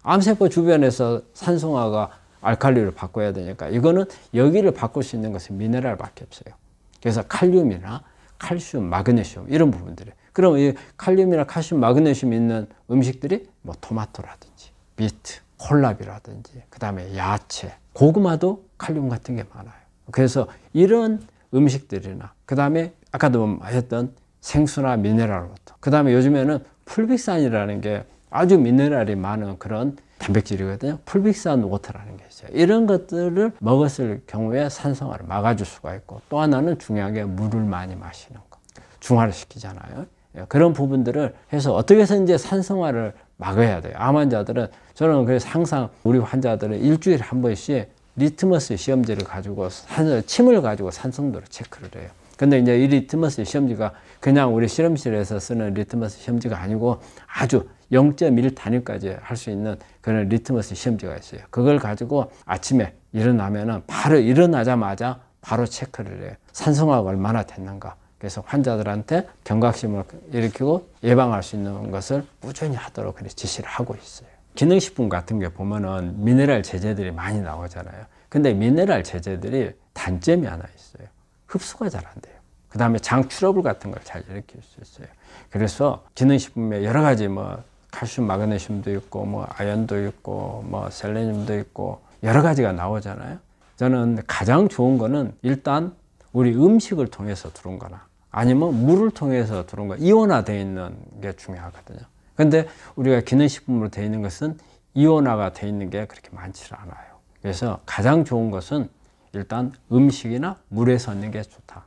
암세포 주변에서 산성화가 알칼리로 바꿔야 되니까 이거는 여기를 바꿀 수 있는 것은 미네랄밖에 없어요. 그래서 칼륨이나 칼슘, 마그네슘 이런 부분들이. 그럼 이 칼륨이나 칼슘, 마그네슘 있는 음식들이 뭐 토마토라든지 비트, 콜라비라든지 그 다음에 야채, 고구마도 칼륨 같은 게 많아요. 그래서 이런 음식들이나 그 다음에 아까도 했던 생수나 미네랄부터 그 다음에 요즘에는 풀빅산이라는 게 아주 미네랄이 많은 그런 단백질이거든요. 풀빅산 워터라는 게 있어요. 이런 것들을 먹었을 경우에 산성화를 막아줄 수가 있고 또 하나는 중요한 게 물을 많이 마시는 거. 중화를 시키잖아요. 그런 부분들을 해서 어떻게 해서 이제 산성화를 막아야 돼요. 암 환자들은 저는 그래서 항상 우리 환자들은 일주일에 한 번씩 리트머스 시험지를 가지고 침을 가지고 산성도를 체크를 해요. 근데 이제 이 리트머스 시험지가 그냥 우리 실험실에서 쓰는 리트머스 시험지가 아니고 아주 0.1 단위까지 할 수 있는 그런 리트머스 시험지가 있어요. 그걸 가지고 아침에 일어나면은 바로 일어나자마자 바로 체크를 해요. 산성화가 얼마나 됐는가. 그래서 환자들한테 경각심을 일으키고 예방할 수 있는 것을 꾸준히 하도록 그렇게 지시를 하고 있어요. 기능식품 같은 게 보면은 미네랄 제제들이 많이 나오잖아요. 근데 미네랄 제제들이 단점이 하나 있어요. 흡수가 잘 안 돼요. 그 다음에 장 트러블 같은 걸 잘 일으킬 수 있어요. 그래서 기능식품에 여러 가지 뭐 칼슘, 마그네슘도 있고 뭐 아연도 있고 뭐 셀레늄도 있고 여러 가지가 나오잖아요. 저는 가장 좋은 거는 일단 우리 음식을 통해서 들어온 거나 아니면 물을 통해서 들어온 거 이온화되어 있는 게 중요하거든요. 근데 우리가 기능식품으로 되어 있는 것은 이온화가 되어 있는 게 그렇게 많지 않아요. 그래서 가장 좋은 것은 일단 음식이나 물에서 얻는 게 좋다.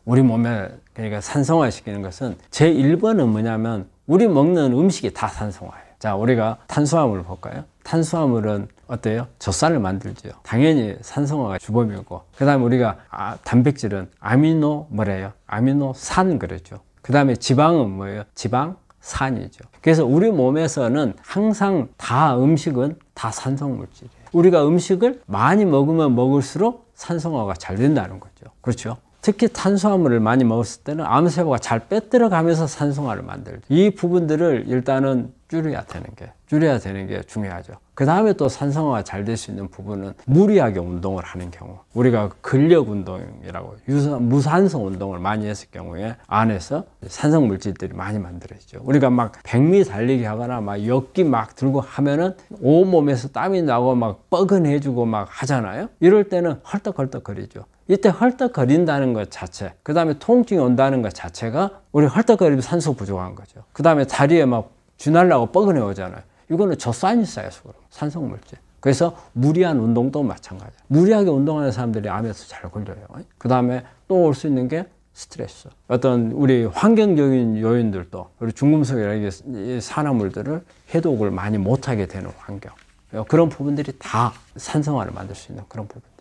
우리 몸에 그러니까 산성화 시키는 것은 제1번은 뭐냐면 우리 먹는 음식이 다 산성화예요. 자, 우리가 탄수화물 볼까요? 탄수화물은 어때요? 젖산을 만들죠. 당연히 산성화가 주범이고 그 다음에 우리가 단백질은 아미노산 그러죠. 그 다음에 지방은 뭐예요? 지방산이죠. 그래서 우리 몸에서는 항상 다 음식은 다 산성물질이에요. 우리가 음식을 많이 먹으면 먹을수록 산성화가 잘 된다는 거죠. 그렇죠? 특히 탄수화물을 많이 먹었을 때는 암세포가 잘 빼들어가면서 산성화를 만들죠. 이 부분들을 일단은 줄여야 되는 게 중요하죠. 그 다음에 또 산성화가 잘 될 수 있는 부분은 무리하게 운동을 하는 경우, 우리가 근력 운동이라고 무산소 운동을 많이 했을 경우에 안에서 산성 물질들이 많이 만들어지죠. 우리가 막 100m 달리기 하거나 막 역기 막 들고 하면은 온몸에서 땀이 나고 막 뻐근해지고 막 하잖아요. 이럴 때는 헐떡헐떡거리죠. 이때 헐떡거린다는 것 자체, 그 다음에 통증이 온다는 것 자체가 우리 헐떡거리면 산소 부족한 거죠. 그 다음에 다리에 막 쥐날라고 뻐근해 오잖아요. 이거는 젖산이 쌓여서 그런 산성 물질. 그래서 무리한 운동도 마찬가지예요. 무리하게 운동하는 사람들이 암에서 잘 걸려요. 그 다음에 또 올 수 있는 게 스트레스. 어떤 우리 환경적인 요인들도, 우리 중금속이라는 산화물들을 해독을 많이 못하게 되는 환경. 그런 부분들이 다 산성화를 만들 수 있는 그런 부분들.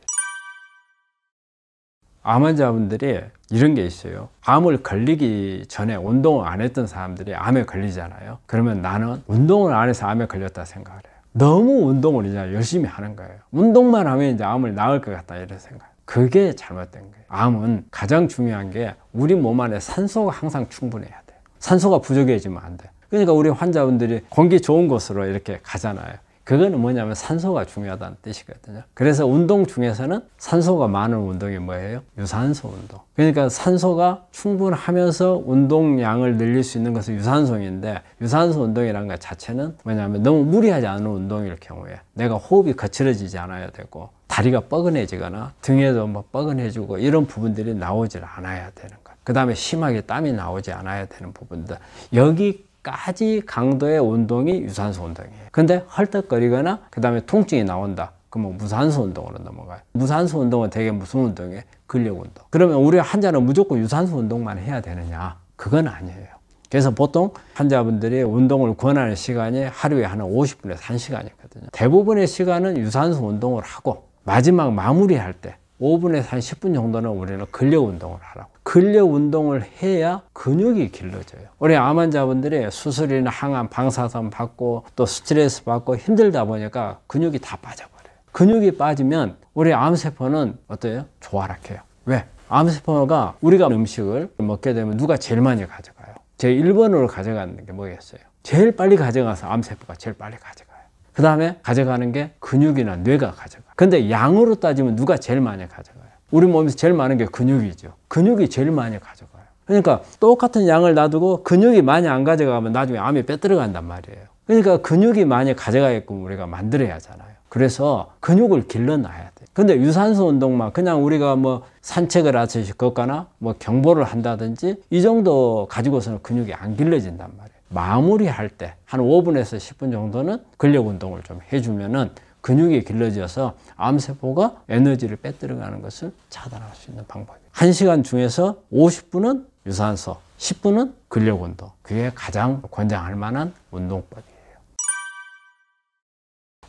암 환자분들이 이런 게 있어요. 암을 걸리기 전에 운동을 안 했던 사람들이 암에 걸리잖아요. 그러면 나는 운동을 안 해서 암에 걸렸다 생각을 해요. 너무 운동을 이제 열심히 하는 거예요. 운동만 하면 이제 암을 나을 것 같다 이런 생각. 그게 잘못된 거예요. 암은 가장 중요한 게 우리 몸 안에 산소가 항상 충분해야 돼요. 산소가 부족해지면 안 돼요. 그러니까 우리 환자분들이 공기 좋은 곳으로 이렇게 가잖아요. 그거는 뭐냐면 산소가 중요하다는 뜻이거든요. 그래서 운동 중에서는 산소가 많은 운동이 뭐예요? 유산소 운동. 그러니까 산소가 충분하면서 운동량을 늘릴 수 있는 것은 유산소인데, 유산소 운동이라는 것 자체는 뭐냐면 너무 무리하지 않은 운동일 경우에 내가 호흡이 거칠어지지 않아야 되고, 다리가 뻐근해지거나 등에도 뭐 뻐근해지고 이런 부분들이 나오질 않아야 되는 것. 그 다음에 심하게 땀이 나오지 않아야 되는 부분들. 여기까지 강도의 운동이 유산소 운동이에요. 근데 헐떡거리거나 그 다음에 통증이 나온다. 그러면 무산소 운동으로 넘어가요. 무산소 운동은 대개 무슨 운동이에요? 근력 운동. 그러면 우리 환자는 무조건 유산소 운동만 해야 되느냐? 그건 아니에요. 그래서 보통 환자분들이 운동을 권하는 시간이 하루에 한 50분에서 1시간이거든요. 대부분의 시간은 유산소 운동을 하고 마지막 마무리할 때 5분에서 한 10분 정도는 우리는 근력 운동을 하라고. 근력 운동을 해야 근육이 길러져요. 우리 암 환자분들이 수술이나 항암, 방사선 받고 또 스트레스 받고 힘들다 보니까 근육이 다 빠져버려요. 근육이 빠지면 우리 암세포는 어때요? 조화락해요. 왜? 암세포가 우리가 음식을 먹게 되면 누가 제일 많이 가져가요? 제일 1번으로 가져가는 게 뭐겠어요? 제일 빨리 가져가서 암세포가 제일 빨리 가져가요. 그 다음에 가져가는 게 근육이나 뇌가 가져가요. 근데 양으로 따지면 누가 제일 많이 가져가요? 우리 몸에서 제일 많은 게 근육이죠. 근육이 제일 많이 가져가요. 그러니까 똑같은 양을 놔두고 근육이 많이 안 가져가면 나중에 암이 빼들어간단 말이에요. 그러니까 근육이 많이 가져가게끔 우리가 만들어야 하잖아요. 그래서 근육을 길러놔야 돼요. 근데 유산소 운동만 그냥 우리가 뭐 산책을 하듯이 걷거나 뭐 경보를 한다든지 이 정도 가지고서는 근육이 안 길러진단 말이에요. 마무리할 때 한 5분에서 10분 정도는 근력 운동을 좀 해주면은 근육이 길러져서 암세포가 에너지를 빼들어가는 것을 차단할 수 있는 방법이에요. 1시간 중에서 50분은 유산소, 10분은 근력 운동. 그게 가장 권장할 만한 운동법이에요.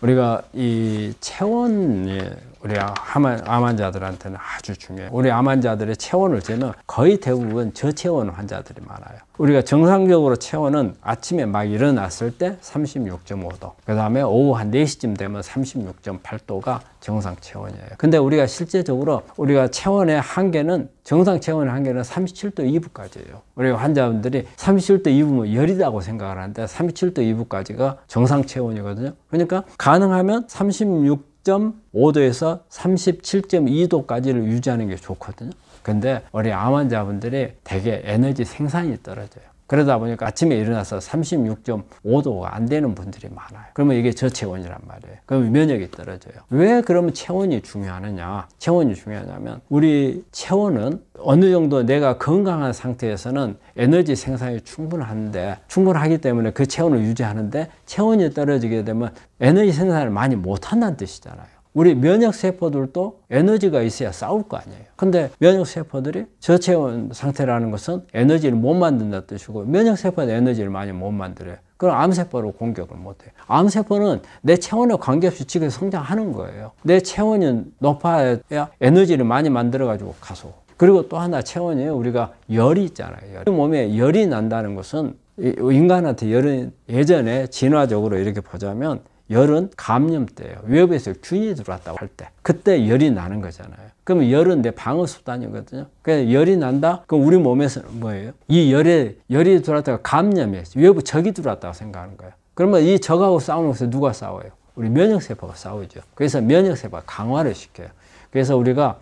우리가 이 체온이 우리 암 환자들한테는 아주 중요해요. 우리 암 환자들의 체온을 재면 거의 대부분 저체온 환자들이 많아요. 우리가 정상적으로 체온은 아침에 막 일어났을 때 36.5도, 그 다음에 오후 한 4시쯤 되면 36.8도가 정상 체온이에요. 근데 우리가 실제적으로 우리가 체온의 한계는, 정상 체온의 한계는 37도 2부까지예요. 우리 환자분들이 37도 2부면 열이라고 생각을 하는데 37도 2부까지가 정상 체온이거든요. 그러니까 가능하면 36.5도에서 37.2도까지를 유지하는 게 좋거든요. 근데 우리 암 환자분들이 되게 에너지 생산이 떨어져요. 그러다 보니까 아침에 일어나서 36.5도가 안 되는 분들이 많아요. 그러면 이게 저체온이란 말이에요. 그러면 면역이 떨어져요. 왜 그러면 체온이 중요하느냐? 체온이 중요하냐면 우리 체온은 어느 정도 내가 건강한 상태에서는 에너지 생산이 충분하기 때문에 그 체온을 유지하는데, 체온이 떨어지게 되면 에너지 생산을 많이 못한다는 뜻이잖아요. 우리 면역세포들도 에너지가 있어야 싸울 거 아니에요. 근데 면역세포들이 저체온 상태라는 것은 에너지를 못 만든다는 뜻이고, 면역세포는 에너지를 많이 못 만들어요. 그럼 암세포로 공격을 못해요. 암세포는 내 체온에 관계없이 지금 성장하는 거예요. 내 체온이 높아야 에너지를 많이 만들어가지고 가서. 그리고 또 하나 체온이 우리가 열이 있잖아요. 우리 몸에 열이 난다는 것은 인간한테 열은 예전에 진화적으로 이렇게 보자면 열은 감염 때예요. 외부에서 균이 들어왔다고 할 때. 그때 열이 나는 거잖아요. 그러면 열은 내 방어 수단이거든요. 그래서 열이 난다? 그럼 우리 몸에서는 뭐예요? 이 열이 들어왔다가 감염이에요. 외부 적이 들어왔다고 생각하는 거예요. 그러면 이 적하고 싸우면서 누가 싸워요? 우리 면역세포가 싸우죠. 그래서 면역세포가 강화를 시켜요. 그래서 우리가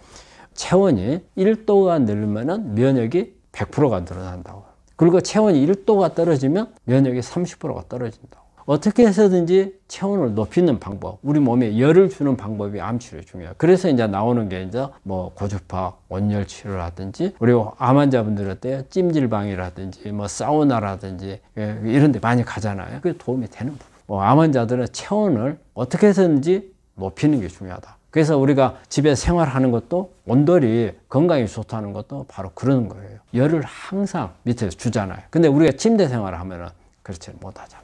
체온이 1도가 늘면은 면역이 100%가 늘어난다고. 그리고 체온이 1도가 떨어지면 면역이 30%가 떨어진다고. 어떻게 해서든지 체온을 높이는 방법, 우리 몸에 열을 주는 방법이 암 치료에 중요해요. 그래서 이제 나오는 게 이제 뭐 고주파, 온열 치료라든지, 그리고 암 환자분들한테 찜질방이라든지, 뭐 사우나라든지 이런 데 많이 가잖아요. 그게 도움이 되는 부분. 암 환자들은 체온을 어떻게 해서든지 높이는 게 중요하다. 그래서 우리가 집에 생활하는 것도 온돌이 건강에 좋다는 것도 바로 그런 거예요. 열을 항상 밑에서 주잖아요. 근데 우리가 침대 생활을 하면은 그렇지 못하잖아요.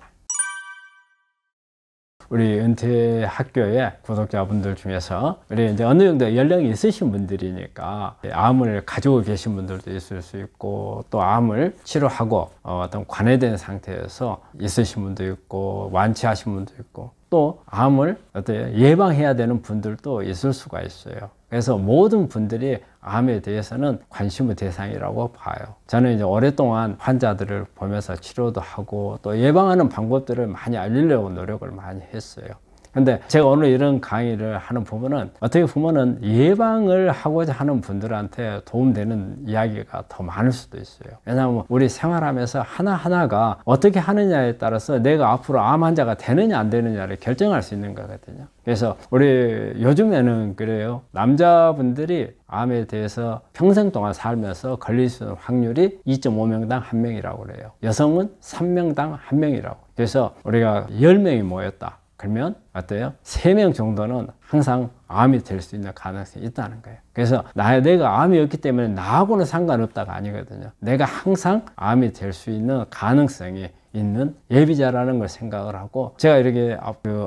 우리 은퇴 학교의 구독자분들 중에서 우리 이제 어느 정도 연령이 있으신 분들이니까 암을 가지고 계신 분들도 있을 수 있고, 또 암을 치료하고 어떤 관해된 상태에서 있으신 분도 있고, 완치하신 분도 있고, 또 암을 어떻게 예방해야 되는 분들도 있을 수가 있어요. 그래서 모든 분들이 암에 대해서는 관심의 대상이라고 봐요. 저는 이제 오랫동안 환자들을 보면서 치료도 하고 또 예방하는 방법들을 많이 알리려고 노력을 많이 했어요. 근데 제가 오늘 이런 강의를 하는 부분은 어떻게 보면은 예방을 하고자 하는 분들한테 도움되는 이야기가 더 많을 수도 있어요. 왜냐하면 우리 생활하면서 하나하나가 어떻게 하느냐에 따라서 내가 앞으로 암 환자가 되느냐 안 되느냐를 결정할 수 있는 거거든요. 그래서 우리 요즘에는 그래요. 남자분들이 암에 대해서 평생 동안 살면서 걸릴 수 있는 확률이 2.5명당 1명이라고 그래요. 여성은 3명당 1명이라고. 그래서 우리가 10명이 모였다. 그러면 어때요? 3명 정도는 항상 암이 될 수 있는 가능성이 있다는 거예요. 그래서 내가 암이 없기 때문에 나하고는 상관없다가 아니거든요. 내가 항상 암이 될 수 있는 가능성이 있는 예비자라는 걸 생각을 하고, 제가 이렇게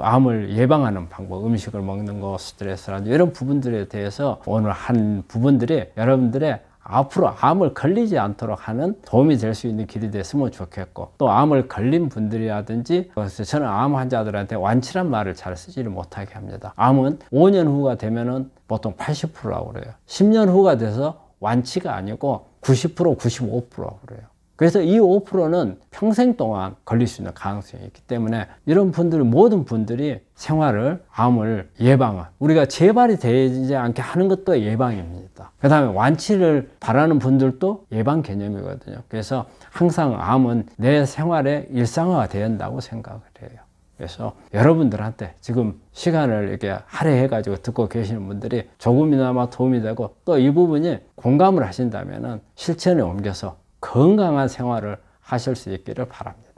암을 예방하는 방법, 음식을 먹는 거, 스트레스라든지 이런 부분들에 대해서 오늘 한 부분들이 여러분들의 앞으로 암을 걸리지 않도록 하는 도움이 될 수 있는 길이 됐으면 좋겠고, 또 암을 걸린 분들이라든지, 그래서 저는 암 환자들한테 완치란 말을 잘 쓰지를 못하게 합니다. 암은 5년 후가 되면은 보통 80%라고 그래요. 10년 후가 돼서 완치가 아니고 90%, 95%라고 그래요. 그래서 이 5%는 평생 동안 걸릴 수 있는 가능성이 있기 때문에 이런 분들, 모든 분들이 생활을, 암을 예방을, 우리가 재발이 되지 않게 하는 것도 예방입니다. 그 다음에 완치를 바라는 분들도 예방 개념이거든요. 그래서 항상 암은 내 생활의 일상화가 되어야 한다고 생각을 해요. 그래서 여러분들한테 지금 시간을 이렇게 할애해가지고 듣고 계시는 분들이 조금이나마 도움이 되고, 또 이 부분이 공감을 하신다면 실천에 옮겨서 건강한 생활을 하실 수 있기를 바랍니다.